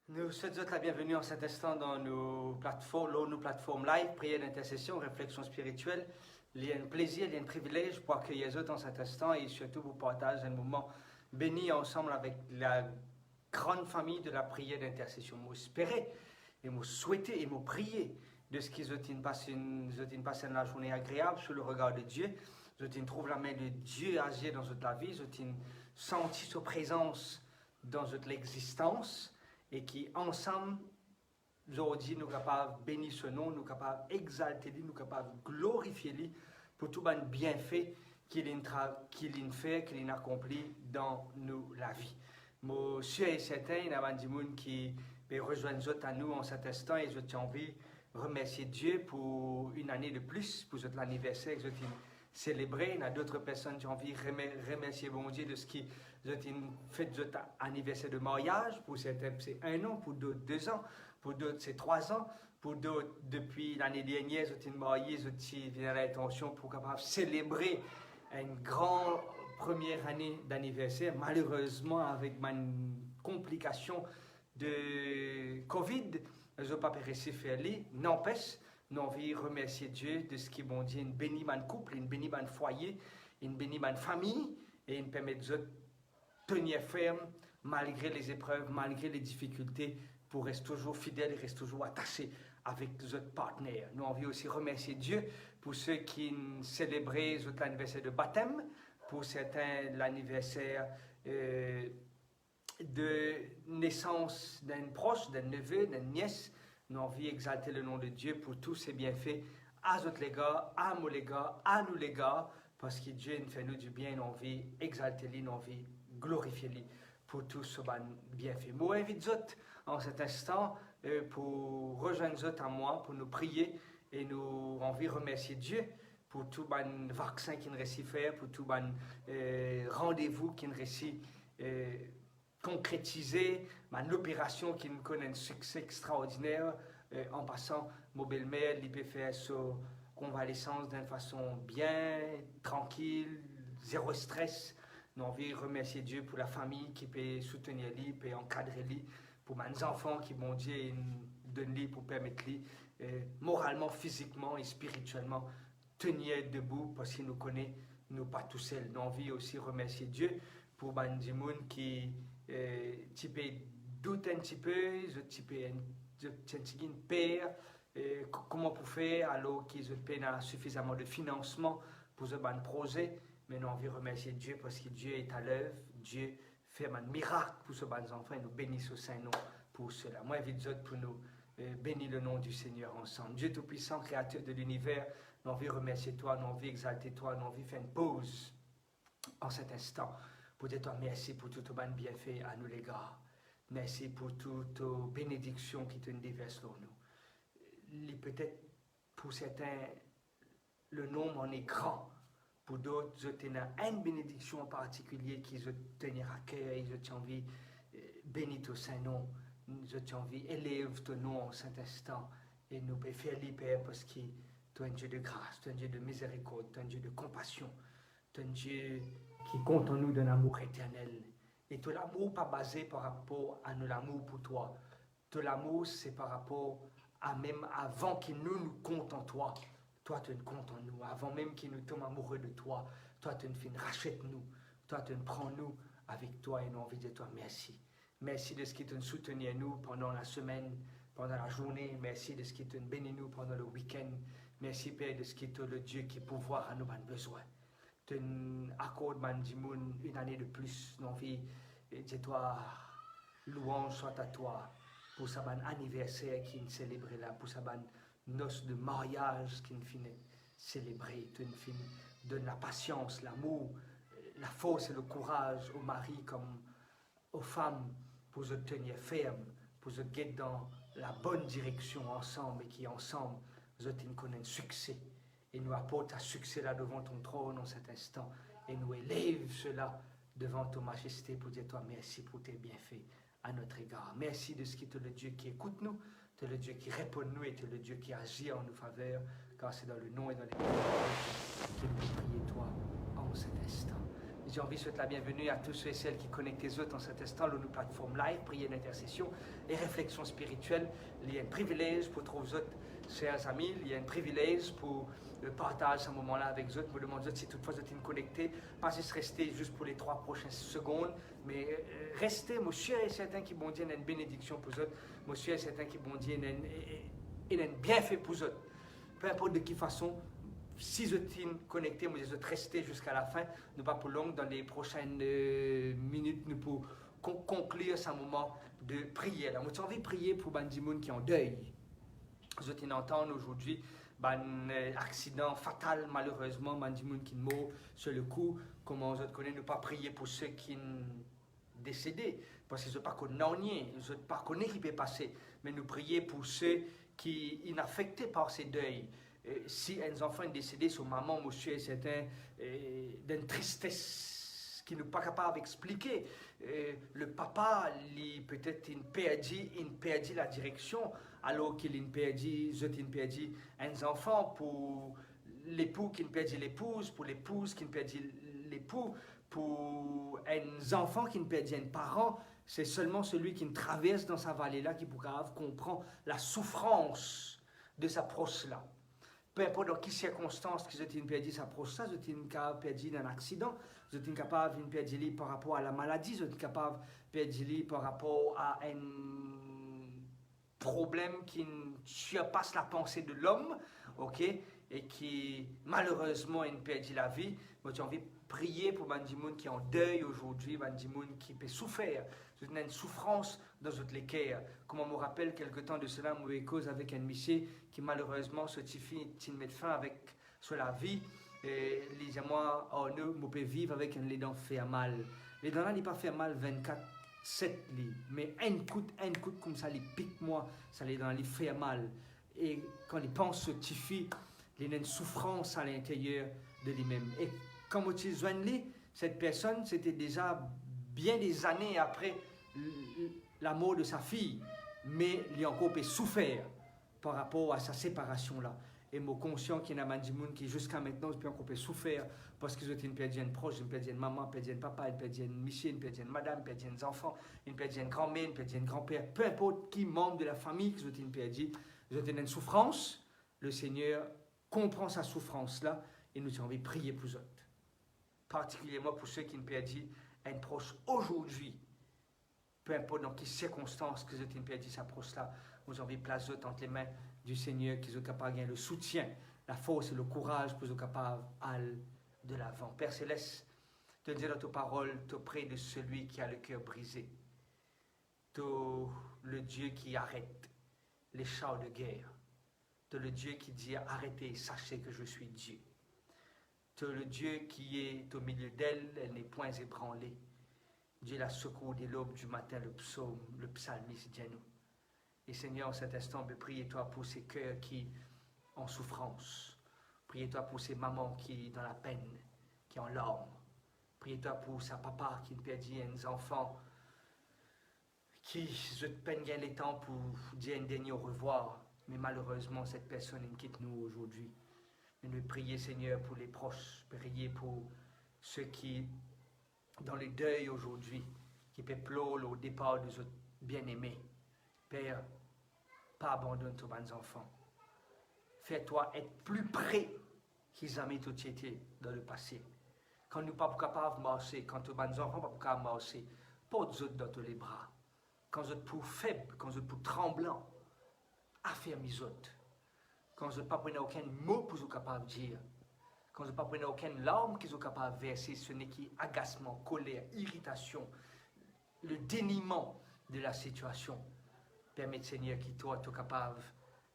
Nous souhaitons la bienvenue en cet instant dans nos plateformes live, prière d'intercession, réflexion spirituelle. Il y a un plaisir, il y a un privilège pour accueillir les autres en cet instant et surtout vous partager un moment béni ensemble avec la grande famille de la prière d'intercession. Moi, espérer et moi souhaiter et moi prier de ce qu'ils ont passé la journée agréable sous le regard de Dieu. Ils ont trouvé la main de Dieu agir dans notre vie. Ils ont senti sa présence dans notre existence. Et qui, ensemble, aujourd'hui, nous sommes capables de bénir ce nom, nous sommes capables d'exalter lui, nous sommes capables de glorifier lui pour tout le bienfait qu'il a fait, qu'il a accompli dans la vie. Je suis certain, il y a des gens qui rejoignent nous en cet instant et j'ai envie de remercier Dieu pour une année de plus, pour l'anniversaire que j'ai célébré. Il y a d'autres personnes qui ont envie de remercier bon Dieu de ce qui fait notre anniversaire de mariage. Pour certains, c'est 1 an, pour d'autres, 2 ans, pour d'autres, c'est 3 ans, pour d'autres, depuis l'année dernière, ils ont marié, ils ont l'intention pour capable célébrer une grande première année d'anniversaire. Malheureusement, avec une complication de Covid, ils n'ont pas réussi à faire les. N'empêche, nous avons remercier Dieu de ce qui bon Dieu, une béni man couple, une béni man foyer, une béni man famille, et une permet de tenir ferme malgré les épreuves, malgré les difficultés, pour rester toujours fidèle et rester toujours attaché avec notre partenaire. Nous avons aussi remercier Dieu pour ceux qui célébraient l'anniversaire de baptême, pour certains l'anniversaire de naissance d'un proche, d'un neveu, d'une nièce. Nous avons exalter le nom de Dieu pour tous ses bienfaits à notre l'égard, à mon égard, à nous l'égard, parce que Dieu nous fait nous du bien, nous avons exalter lui, nous avons glorifier lui pour tous ce bienfaits. Moi, invite en cet instant pour rejoindre nous à moi, pour nous prier et nous envie remercier Dieu pour tout le vaccin qu'il nous réussit faire, pour tout le rendez-vous qu'il nous réussit concrétiser, l'opération qui nous connaît un succès extraordinaire. En passant, mon belle-mère, il peut faire sa convalescence d'une façon bien, tranquille, zéro stress. Nous avons remercier Dieu pour la famille qui peut soutenir lui, peut encadrer lui, pour mes enfants qui, mon Dieu, donne lui pour permettre lui, moralement, physiquement et spirituellement, tenir debout parce qu'il nous connaît, nous pas tout seuls. Nous avons aussi remercier Dieu pour les gens qui tu peux douter un petit peu, tu peux une peur, comment pour faire alors qu'ils ont suffisamment de financement pour ce projet. Mais nous envie remercier Dieu parce que Dieu est à l'œuvre, Dieu fait un miracle pour ce enfants et nous bénissons au Saint-Nom pour cela. Moi, j'invite pour nous bénir le nom du Seigneur ensemble. Dieu Tout-Puissant, Créateur de l'univers, nous envie remercier toi, nous envie exalter toi, nous envie faire une pause en cet instant. Pour dire toi merci pour tout ton bienfait à nous l'égard. Merci pour toute bénédiction qui te déverse sur nous. Peut-être pour certains, le nombre en est grand. Pour d'autres, je tiens une bénédiction en particulier qui je tenir à cœur et je t'ai envie bénir ton Saint-Nom. Je t'ai envie élève ton nom en cet instant et nous pouvons faire l'hyper parce que tu es un Dieu de grâce, tu es un Dieu de miséricorde, tu es un Dieu de compassion, tu es un Dieu qui compte en nous d'un amour éternel. Et tout l'amour pas basé par rapport à nous l'amour pour toi. Tout l'amour, c'est par rapport à même avant qu'il nous compte en toi. Toi, tu nous comptes en nous. Avant même qu'il nous tombe amoureux de toi. Toi, tu nous rachètes nous. Toi, tu nous prends nous avec toi et nous envie de dire toi merci. Merci de ce qui te soutenu nous pendant la semaine, pendant la journée. Merci de ce qui te bénit nous pendant le week-end. Merci, Père, de ce qui est le Dieu qui pouvoir à nos besoins. Tu accordes une année de plus dans la vie. Et dis-toi, louange soit à toi pour ce anniversaire qui est célébré là, pour ce noce de mariage qui est célébré. Tu donnes la patience, l'amour, la force et le courage aux maris comme aux femmes pour se tenir ferme, pour se guider dans la bonne direction ensemble et qui ensemble, nous connaissent un succès. Et nous apporte un succès là devant ton trône en cet instant. Et nous élève cela devant ton majesté pour dire toi merci pour tes bienfaits à notre égard. Merci de ce qui est le Dieu qui écoute nous, tu es le Dieu qui répond nous et tu es le Dieu qui agit en nos faveurs, car c'est dans le nom et dans les que nous prions toi en cet instant. J'ai envie de souhaiter la bienvenue à tous ceux et celles qui connectent les autres en cet instant, nos plateformes live, prière d'intercession et réflexion spirituelle. Il y a un privilège pour tous vous autres, chers amis, il y a un privilège pour le partage ce moment-là avec vous autres. Je me demande si toutefois vous êtes connectés, pas juste rester juste pour les 3 prochaines secondes, mais restez, mon cher et certain qui bon Dieu a une bénédiction pour vous autres, mon cher et certain qui bon Dieu a un bienfait pour vous autres. Peu importe de quelle façon, si vous êtes connectés, vous êtes restés jusqu'à la fin, nous pas pour long, dans les prochaines minutes, nous pour conclure ce moment de prière. Là, moi, j'ai envie de prier pour Bandimoun qui est en deuil. Vous êtes entendre aujourd'hui un accident fatal, malheureusement, Bandimoun qui est mort sur le coup. Comment vous connaissez, nous pas prier pour ceux qui sont décédés, parce qu'ils ne sont pas connus, ils ne sont pas connus qui peut passer, mais nous prier pour ceux qui sont affectés par ces deuils. Si un enfant est décédé, son maman, monsieur, c'est d'une tristesse qui n'est pas capable d'expliquer. Le papa, peut-être, il perdit la direction, alors qu'il a perdu un enfant, pour l'époux qui perdit l'épouse, pour l'épouse qui perdit l'époux, pour un enfant qui perdit un parent. C'est seulement celui qui traverse dans sa vallée-là qui pourra comprendre la souffrance de sa proche-là. Peu importe dans quelles circonstances que vous avez perdu sa proche, vous êtes capable de perdre un accident, vous êtes capable de perdre par rapport à la maladie, vous êtes capable de perdre par rapport à un problème qui surpasse la pensée de l'homme, ok, et qui malheureusement a perdu la vie. Moi, j'ai envie de prier pour Bandimoun qui est en deuil aujourd'hui, Bandimoun qui peut souffrir. C'est une souffrance dans votre cœur. Comme on me rappelle quelque temps de cela, moi, cause avec un monsieur qui malheureusement se met fin avec sur la vie. Et les moi, oh non, je peux vivre avec les dents fait mal. Les dents là, ils pas fait mal 24/7, mais un coup comme ça, les pique moi, ça les dents les fait mal. Et quand ils pensent ce Tifi, il y a une souffrance à l'intérieur de lui-même. Et quand je joigne cette personne, c'était déjà bien des années après la mort de sa fille, mais il a encore souffert par rapport à sa séparation-là. Et je suis conscient qu'il y a des gens qui jusqu'à maintenant ont encore souffert parce qu'ils ont perdu un proche, ils ont perdu une maman, ils ont perdu un papa, ils ont perdu une monsieur, ils ont perdu une madame, ils ont perdu des enfants, ils ont perdu une grand-mère, ils ont perdu un grand-père, peu importe qui membre de la famille qu'ils ont perdu, ils ont une souffrance. Le Seigneur comprend sa souffrance-là et nous avons envie de prier pour eux. Particulièrement pour ceux qui ont perdu un proche aujourd'hui. Peu importe dans quelles circonstances que vous avez perdu sa proche-là, nous avons envie de placer entre les mains du Seigneur qui sont capables de gagner le soutien, la force et le courage pour être capables d'aller de l'avant. Père Céleste, te dire dans ta parole, tu es près de celui qui a le cœur brisé. Tu es le Dieu qui arrête les chars de guerre. Tu es le Dieu qui dit arrêtez, sachez que je suis Dieu. Tu es le Dieu qui est au milieu d'elle, elle n'est point ébranlée. Dieu la secours dès l'aube du matin, le psalmiste dit à nous. Et Seigneur, en cet instant, priez-toi pour ces cœurs qui en souffrance. Priez-toi pour ces mamans qui dans la peine, qui en larmes. Priez-toi pour sa papa qui perdit un enfant, qui se peine bien les temps pour dire un dernier au revoir. Mais malheureusement, cette personne quitte nous aujourd'hui. Mais nous prions, Seigneur, pour les proches. Priez pour ceux qui, dans le deuil aujourd'hui, qui peuvent pleurer au départ de nos bien-aimés. Père, pas abandonne tous les enfants. Fais-toi être plus près qu'ils ont mis tout été dans le passé. Quand nous ne sommes pas capables de marcher, quand tous les enfants ne sont pas capables de marcher, porte-les dans tous les bras. Quand vous êtes pour faible, quand vous êtes pour tremblant, affermis-les. Quand vous n'avez pas pris aucun mot pour vous capable de dire, quand vous n'avez pas pris aucune larme qu'ils sont capables de verser, ce n'est qu'agacement, colère, irritation, le déniement de la situation. Permette, Seigneur, qu'il soit capable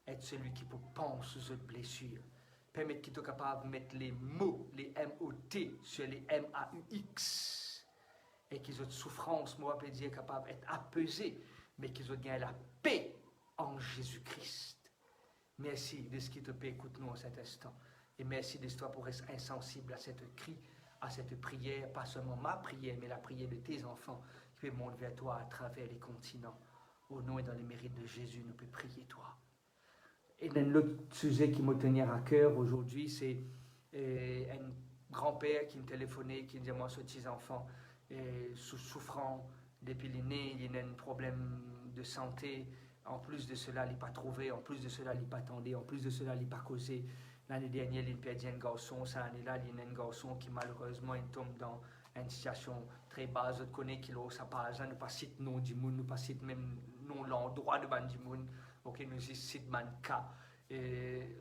d'être celui qui peut penser aux autres blessures. Permette qu'il soit capable de mettre les mots, les M-O-T, sur les M-A-U-X. Et qu'ils aient souffrance, moi, je peux dire, capable d'être apaisés, mais qu'ils aient gagné la paix en Jésus-Christ. Merci de ce qui te paie, écoute-nous en cet instant. Et merci de toi pour être insensible à cette cri, à cette prière, pas seulement ma prière, mais la prière de tes enfants qui peut monter vers toi à travers les continents. Au nom et dans les mérites de Jésus, nous pouvons prier toi. Et l'autre sujet qui me tenir à cœur aujourd'hui, c'est un grand-père qui me téléphonait, qui me disait, moi, ce petit enfant est souffrant depuis l'aîné, il a un problème de santé. En plus de cela, il n'a pas trouvé, en plus de cela, il n'a pas attendu, en plus de cela, il n'a pas causé. L'année dernière, il a perdu un garçon, cette année-là, il y a un garçon qui malheureusement il tombe dans une situation très basse. Je connais qu'il a sa page, nous pas cite nom du monde, nous pas cite même non l'endroit de ban du monde, ok, nous cite man cas. Et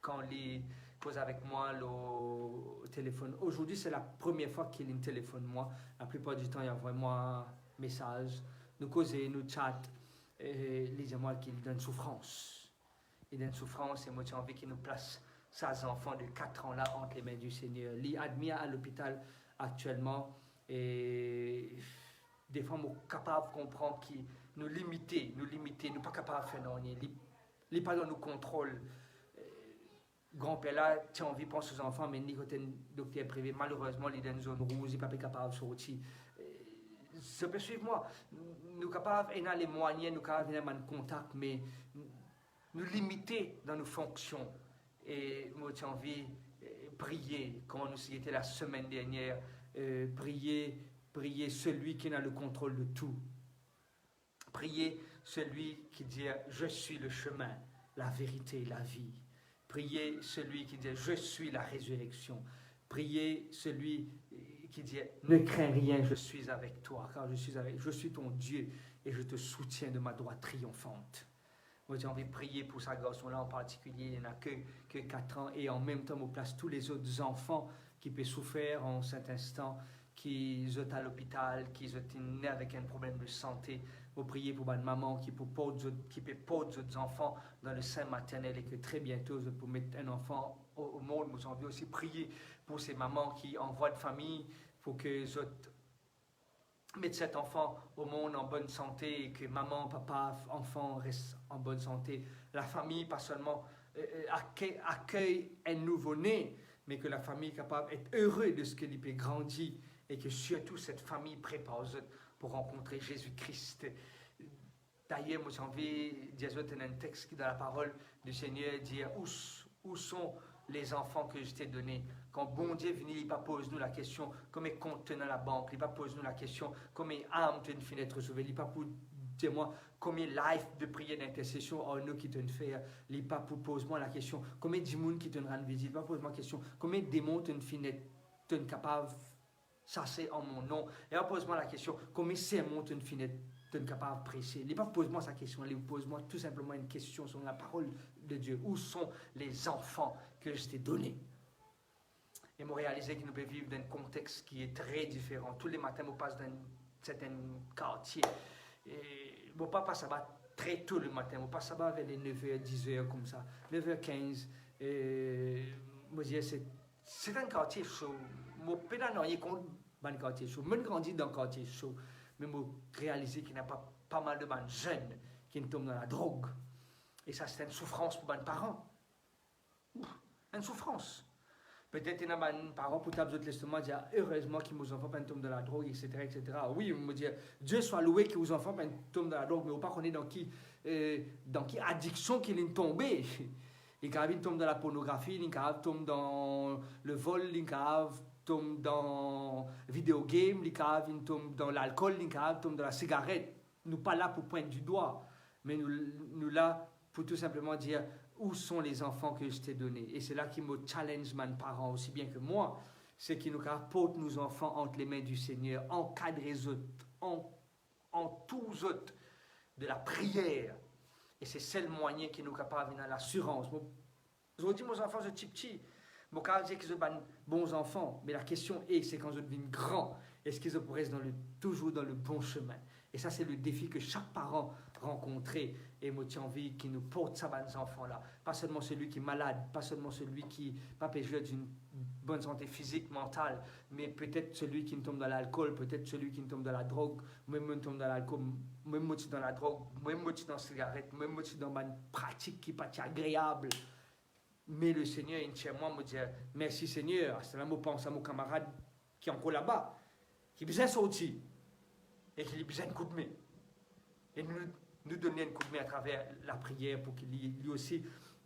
quand il cause avec moi le téléphone, aujourd'hui c'est la première fois qu'il téléphone moi. La plupart du temps, il y a vraiment un message, nous causer, nous chat. Et dis-moi qu'il donne souffrance. Il donne souffrance et moi j'ai envie qu'il nous place ses enfants de 4 ans là entre les mains du Seigneur. Il est admis à l'hôpital actuellement et des fois, nous sommes capables de comprendre qu'il nous limite, nous ne sommes pas capables de faire non. Il n'est pas dans nos contrôles. Grand-père là, tu as envie de penser aux enfants, mais ni côté docteur privé, malheureusement, il est dans une zone rouge, il n'est pas capable de sortir. Ça peut suivre moi. Nous sommes capables d'avoir les moyens, nous sommes capables d'avoir un contact, mais nous limiter dans nos fonctions. Et moi, j'ai envie de prier, quand nous étions la semaine dernière, prier celui qui a le contrôle de tout. Prier celui qui dit « Je suis le chemin, la vérité, la vie ». Prier celui qui dit « Je suis la résurrection ». Prier celui qui dit « Ne crains rien, je suis avec toi, car je suis ton Dieu et je te soutiens de ma droite triomphante ». Moi, j'ai envie de prier pour ce garçon-là en particulier, il n'a que 4 ans, et en même temps, on place tous les autres enfants qui peuvent souffrir en cet instant, qui sont à l'hôpital, qui sont nés avec un problème de santé. Vous priez pour une maman qui peut porter d'autres enfants dans le sein maternel et que très bientôt, vous pouvez mettre un enfant au monde. Vous avez aussi prié pour ces mamans qui envoient de famille pour que vous mettre cet enfant au monde en bonne santé et que maman, papa, enfant restent en bonne santé. La famille, pas seulement accueille un nouveau-né, mais que la famille est capable d'être heureuse de ce qu'il peut grandir et que surtout cette famille prépare pour rencontrer Jésus-Christ. D'ailleurs, moi j'ai envie de dire un texte qui dans la parole du Seigneur dit où sont les enfants que je t'ai donnés. Quand bon Dieu vient, il ne pose nous la question comment compte dans la banque, il ne pose nous la question comment âme tu une être sauvée, il ne pas dire moi combien life de prière d'intercession en nous qui te faire, il ne pose moi la question combien de monde qui te rend visite, il ne pose moi la question combien de démons tu es capable ça c'est en mon nom, et il pose moi la question combien sermons tu es capable de prêcher. Il ne pose moi sa question, il pose moi tout simplement une question sur la parole de Dieu. Où sont les enfants que je t'ai donnés? Et moi réaliser que nous pouvons vivre dans un contexte qui est très différent. Tous les matins, on passe dans un certain quartier. Et mon papa, ça va très tôt le matin. On passe vers les 9h, 10h comme ça. 9h15. Et moi, je dis, c'est un quartier chaud. Mon père n'a rien contre un quartier chaud. Moi, je grandis dans un quartier chaud. Mais moi, réaliser qu'il n'y a pas mal de jeunes qui tombent dans la drogue. Et ça, c'est une souffrance pour les parents. Une souffrance. Peut-être qu'il y a des parents pour taper le testament dire heureusement que nos enfants ne tombent dans la drogue, etc., etc. Oui, on me dit Dieu soit loué que vos enfants ne tombent dans la drogue, mais on ne sait pas dans qui addiction qu'ils sont tombés. Les carabines tombent dans la pornographie, les carabines tombent dans le vol, les carabines tombent dans le vidéo game, les carabines tombent dans l'alcool, les carabines tombent dans la cigarette. Nous ne sommes pas là pour pointer du doigt, mais nous là pour tout simplement dire où sont les enfants que je t'ai donnés. Et c'est là qui me challenge mes parents aussi bien que moi, c'est qu'ils nous portent nos enfants entre les mains du Seigneur, encadrer en tous autres de la prière. Et c'est le moyen qui nous capable dans l'assurance. Je dis, mes enfants, je suis petit. Je dis qu'ils sont bons enfants. Mais la question est, c'est quand je deviens grand, est-ce qu'ils pourraient être toujours dans le bon chemin? Et ça, c'est le défi que chaque parent rencontrer. Et moi, j'ai envie qu'ils nous portent ça, ces enfants-là. Pas seulement celui qui est malade, pas seulement celui qui n'a pas d'une bonne santé physique, mentale, mais peut-être celui qui tombe dans l'alcool, peut-être celui qui tombe dans la drogue, même tombe dans l'alcool, même dans la drogue, même dans la cigarette, même dans une pratique qui n'est pas agréable. Mais le Seigneur, moi, me dit merci Seigneur. C'est là que je pense à mon camarade qui est encore là-bas, qui a besoin de sortir et qui a besoin de coup de main. Et nous donner un coup de main à travers la prière pour qu'il lui aussi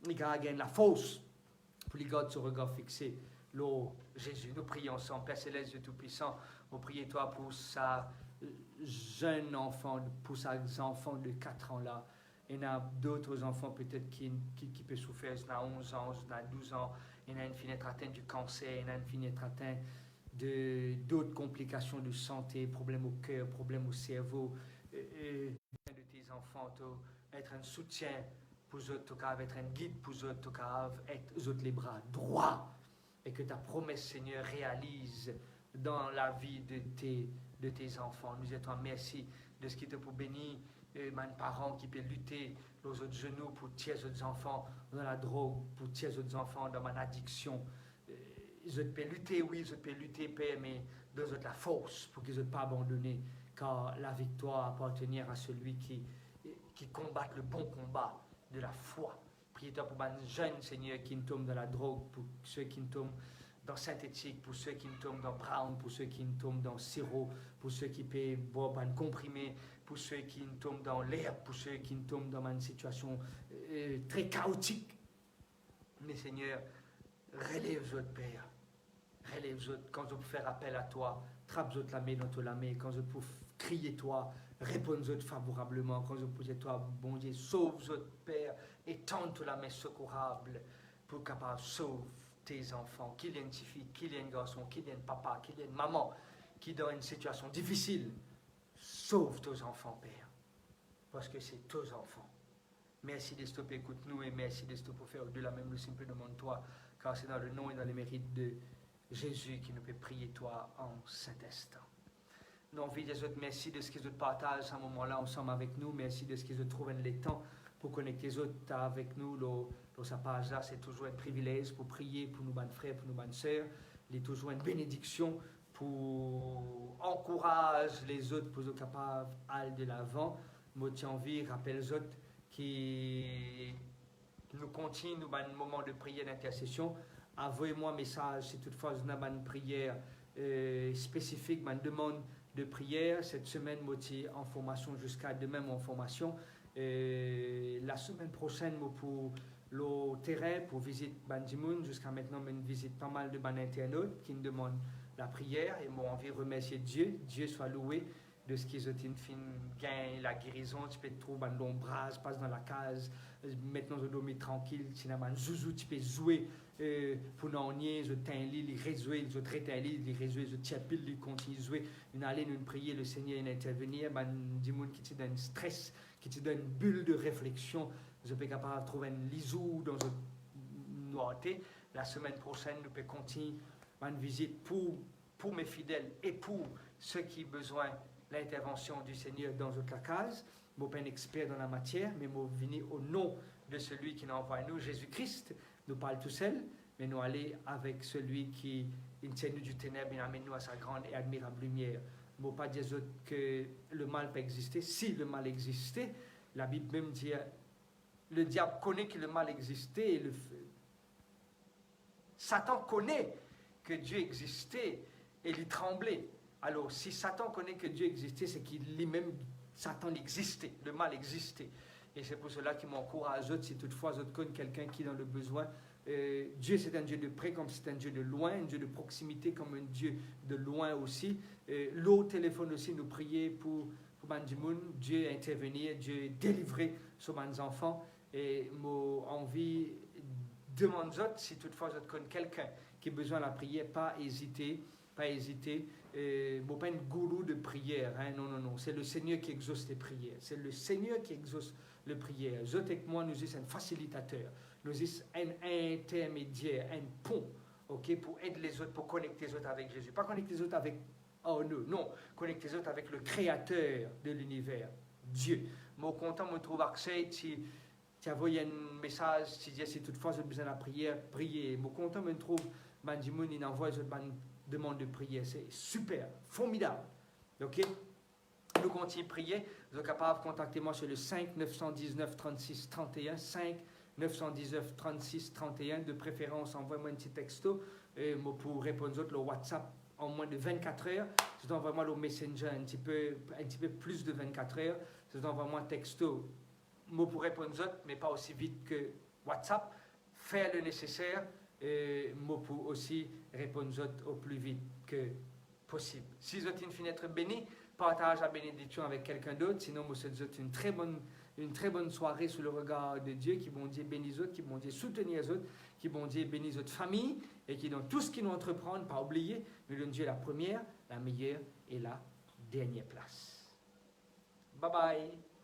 il gagne la force pour qu'il garde son regard fixé Jésus, nous prions ensemble. Père Céleste, Dieu Tout-Puissant, nous prions toi pour sa jeune enfant, pour ses enfants de 4 ans là. Il y a d'autres enfants peut-être qui peuvent souffrir, il y a 11 ans, il y a 12 ans, il y en a une fille atteinte du cancer, il y en a une fille atteinte d'autres complications de santé, problèmes au cœur, problèmes au cerveau. De tes enfants, être un soutien pour eux, être un guide pour eux, être les bras droits. Et que ta promesse, Seigneur, réalise dans la vie de tes enfants. Nous étions merci de ce qui te pour bénir mes parents qui peuvent lutter aux autres genoux pour tirer les autres enfants dans la drogue, pour tirer les autres enfants dans mon addiction. Ils peuvent lutter, oui, ils peuvent lutter, Père, mais ils ont la force pour qu'ils ne soient pas abandonnés, car la victoire appartient à celui qui combat le bon combat de la foi. Priez-toi pour les jeunes, Seigneur, qui tombent dans la drogue, pour ceux qui tombent dans synthétique, pour ceux qui tombent dans brown, pour ceux qui tombent dans sirop, pour ceux qui peuvent boire un comprimé, pour ceux qui tombent dans l'herbe, pour ceux qui tombent dans une situation très chaotique. Mais Seigneur, relève-toi, Père. Relève-toi quand je peux faire appel à toi. Trappe-toi la main dans la main. Quand je peux crier toi, réponds-toi favorablement. Quand je peux dire toi, bon Dieu, sauve-toi, Père. Et tente la main secourable pour capable sauver tes enfants, qu'il y ait une fille, qu'il y ait un garçon, qu'il y ait un papa, qu'il y ait une maman qui est dans une situation difficile. Sauve tes enfants, Père, parce que c'est tes enfants. Merci de stopper, écoute-nous et merci de stopper pour faire au-delà même le simple demande-toi, car c'est dans le nom et dans les mérites de Jésus qui nous peut prier toi en cet instant. Nous envie des autres, merci de ce qu'ils te partagent à ce moment-là ensemble avec nous, merci de ce qu'ils te trouvent les temps pour connecter les autres avec nous. Dans sa page là, c'est toujours un privilège pour prier pour nos bonnes frères, pour nos bonnes sœurs. Il est toujours une bénédiction pour encourager les autres pour être capables d'aller de l'avant. Moi, j'ai envie de rappeler les autres qui nous continuent nos moments de prière d'intercession. Envoyez-moi un message si toutefois vous avez une prière spécifique, une demande de prière. Cette semaine, moi, j'ai en formation jusqu'à demain en formation. La semaine prochaine, moi, pour le terrain, pour visiter Bandimoun, jusqu'à maintenant, je visite pas mal de internautes qui me demandent la prière et moi, envie de remercier Dieu. Dieu soit loué de ce qu'ils ont gagné la guérison. Tu peux trouver un long bras, passe dans la case. Maintenant, je dormir tranquille. Si tu as un zouzou, tu peux jouer pour nous nier. Je t'ai un lit, il résout, je traite un lit, il résout, je tiens pile, il continue de jouer. Une allée, une prière, le Seigneur il intervenir. Bandimoun qui te donne stress, qui te donne une bulle de réflexion. Je peux capable de trouver un lisou dans une noirté. La semaine prochaine, nous pouvons continuer une visite pour mes fidèles et pour ceux qui ont besoin de l'intervention du Seigneur dans notre case. Je ne suis pas un expert dans la matière, mais je viens au nom de celui qui nous envoie nous, Jésus-Christ. Nous parlons tout seul, mais nous allons avec celui qui nous tient du ténèbre et amène nous à sa grande et admirable lumière. Je ne veux pas dire que le mal peut exister. Si le mal existait, la Bible même dit le diable connaît que le mal existait et Satan connaît que Dieu existait et il tremblait. Alors, si Satan connaît que Dieu existait, c'est qu'il lui-même, Satan existait, le mal existait. Et c'est pour cela qu'il m'encourage, si toutefois, je connais quelqu'un qui est dans le besoin. Dieu, c'est un Dieu de près comme c'est un Dieu de loin, un Dieu de proximité comme un Dieu de loin aussi. L'autre téléphone aussi, nous prier pour Bandimoun, Dieu intervenir, Dieu délivrer sur mes enfants. Et mon envie demande si toutefois je connais quelqu'un qui a besoin de la prière, pas hésiter. Bon, pas un gourou de prière, hein, non. C'est le Seigneur qui exauce les prières. C'est le Seigneur qui exauce les prières. Vous avec moi, nous sommes un facilitateur, nous sommes un intermédiaire, un pont, ok, pour aider les autres, pour connecter les autres avec Jésus. Pas connecter les autres avec non, connecter les autres avec le Créateur de l'univers, Dieu. Moi, content, me trouve accès, tu as envoyé un message, tu dis si toutefois j'ai besoin de la prière, priez. Moi, content, me trouve, Bandimoun, il envoie une demande de prière. C'est super, formidable. Ok? Nous continuons à prier. Vous êtes capable de contacter moi sur le 5 919 36 31. 5 919 36 31. De préférence, envoyez-moi un petit texto pour répondre le WhatsApp en moins de 24 heures. Je t'envoie moi le Messenger un petit peu plus de 24 heures. Je t'envoie moi un texto pour répondre, mais pas aussi vite que WhatsApp. Faire le nécessaire. et moi pour aussi répondre au plus vite que possible. Si vous avez une fenêtre bénie, partage la bénédiction avec quelqu'un d'autre. Sinon, vous souhaite une très bonne soirée sous le regard de Dieu, qui bon Dieu bénisse les autres, qui bon Dieu soutenir les autres, qui bon Dieu bénisse votre famille, et qui dans tout ce qu'ils nous entreprendre, pas oublier, nous donne Dieu la première, la meilleure et la dernière place. Bye bye.